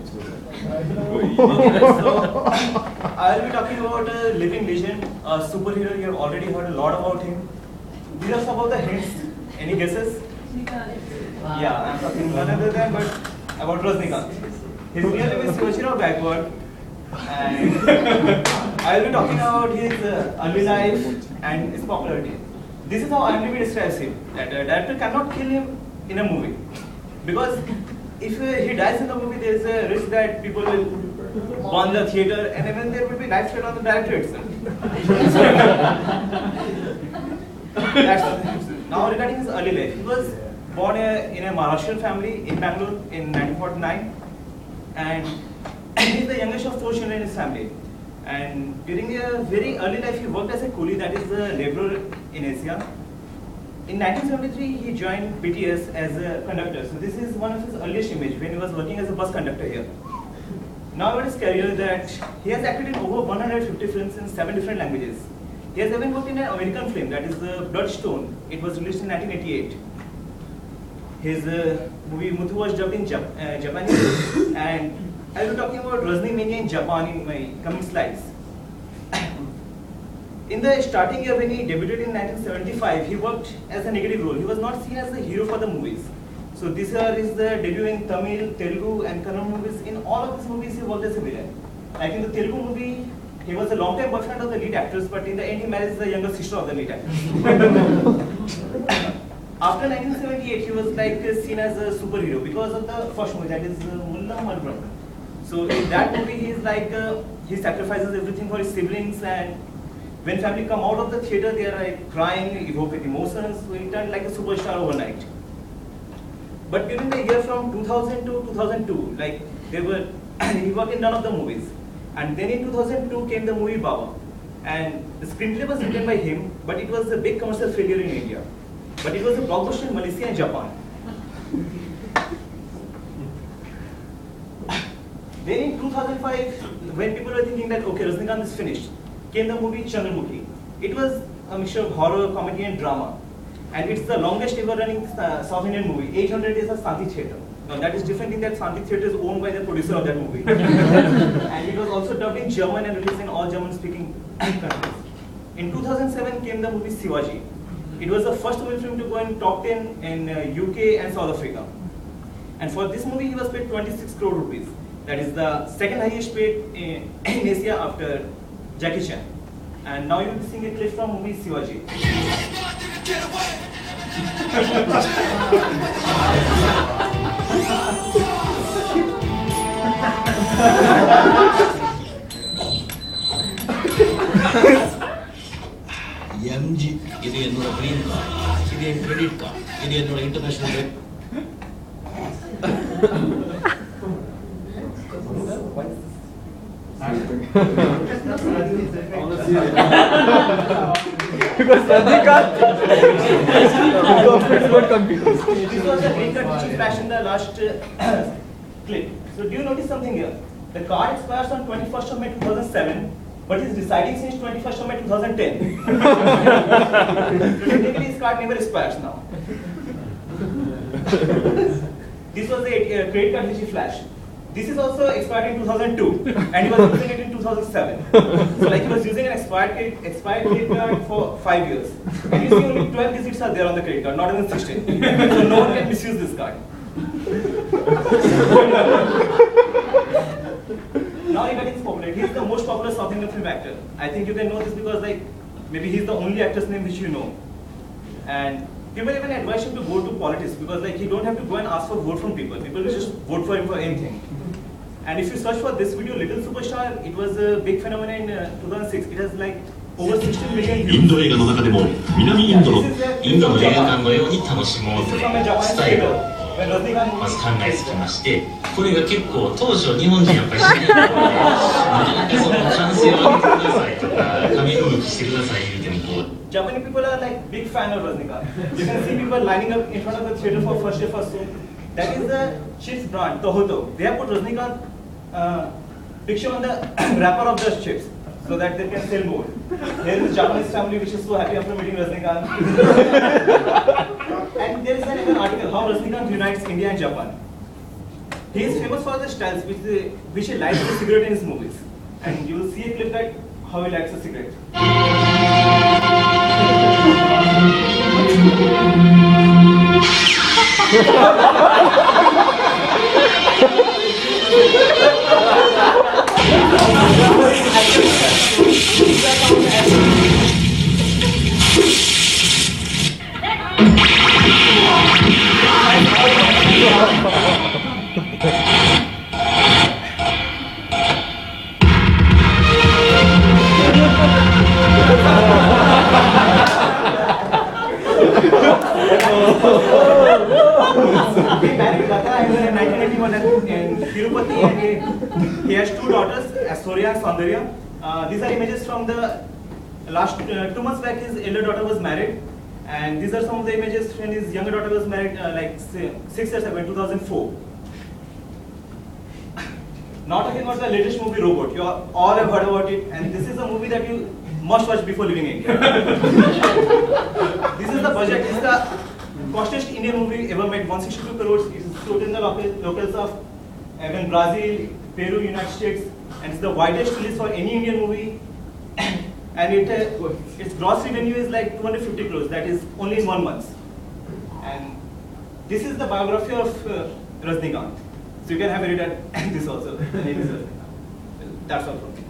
So I'll be talking about a living legend, a superhero. You have already heard a lot about him. These are some of the hints. Any guesses? Yeah, I'm talking none other than but about Rajnikant. His real name is Shivachirao Gaikwad, and I'll be talking about his early life and his popularity. This is how IMDb describes him: that a director cannot kill him in a movie, because if he dies in the movie, there is a risk that people will burn the theater, and even there will be life threat on the director itself. That's the thing. Now regarding his early life, he was born in a Maharashtrian family in Bangalore in 1949, and he is the youngest of 4 children in his family. And during a very early life, he worked as a coolie, that is a laborer in Asia. In 1973, he joined BTS as a conductor. So this is one of his earliest images when he was working as a bus conductor here. Now about his career, that he has acted in over 150 films in 7 different languages. He has even worked in an American film, that is Bloodstone. It was released in 1988. His movie Muthu was dubbed in Japanese, and I will be talking about Rajni Mania in Japan in my coming slides. In the starting year when he debuted in 1975, he worked as a negative role. He was not seen as the hero for the movies. So this year is the debut in Tamil, Telugu and Kannada movies. In all of these movies, he worked as a villain. Like in the Telugu movie, he was a long-time boyfriend of the lead actress, but in the end, he marries the younger sister of the lead actress. After 1978, he was like seen as a superhero because of the first movie, that is Mulla Malbram. So in that movie, he is like he sacrifices everything for his siblings, and when family come out of the theater, they are like crying, evoking emotions. So he turned like a superstar overnight. But during the year from 2000 to 2002, like he worked in none of the movies. And then in 2002 came the movie Baba. And the screenplay was written by him, but it was a big commercial failure in India. But it was a blockbuster in Malaysia and Japan. Then in 2005, when people were thinking that, okay, Rajnikant is finished, came the movie Chandramukhi. It was a mixture of horror, comedy and drama. And it's the longest ever running South Indian movie. 800 days of Shanti Theatre. Now that is different in that Shanti Theatre is owned by the producer of that movie. And it was also dubbed in German and released in all German speaking countries. In 2007 came the movie Shivaji. It was the first movie film to go in top 10 in UK and South Africa. And for this movie he was paid 26 crore rupees. That is the second highest paid in Asia after Jackie Chan. And now you will be seeing a clip from movie Shivaji. Get away! MG, இது என்னோட green card, இது என் credit card, இது என்னோட international debt. Because Rajnikant This was the green card which you flashed in the last clip. So do you notice something here? The card expires on 21st of May 2007, but is residing since 21st of May 2010. So technically his card never expires now. This was the credit card which he flashed. This is also expired in 2002, and he was using it in 2007. So like he was using an expired credit card for 5 years. And you see only 12 digits are there on the credit card, not even 16. So no one can misuse this card. Now regarding his popularity, he is the most popular South Indian film actor. I think you can know this because like maybe he is the only actor's name which you know. And people even advise him to go to politics because like he don't have to go and ask for vote from people. People will just vote for him for anything. And if you search for this video, Little Superstar, it was a big phenomenon in 2006. It has like over 16 million views. インド映画の中でも南インドの映画館のように楽しもうというスタイルをまず考えつきまして、これが結構当初日本人やっぱり知りたいので、なかなかその歓声を上げてくださいとか紙吹雪してください言うてもこう。Japanese people are like big fan of Rajnikant. You can see people lining up in front of the theater for first day first show. That is the chips brand, Tohoto. They have put Rajnikant picture on the wrapper of the chips so that they can sell more. Here is the Japanese family which is so happy after meeting Rajnikant. And there is an article how Rajnikant unites India and Japan. He is famous for the styles which he lights the cigarette in his movies. And you will see a clip that how he lights a cigarette. He married Lata in 1981 in Tirupati, and he has two daughters, Astoria and Saundarya. These are images from the last 2 months back. His elder daughter was married, and these are some of the images when his younger daughter was married, like 6 years ago in 2004. Now talking about the latest movie Robot. You all have heard about it, and this is a movie that you must watch before leaving India. This is the budget. It's the costliest Indian movie ever made, 162 crores. It is sold in the locals of even Brazil, Peru, United States, and it's the widest release for any Indian movie. And its gross revenue is like 250 crores. That is only in 1 month. And this is the biography of Rajnikant. So you can have a read at this also. The name is Rajnikant. That's all from me.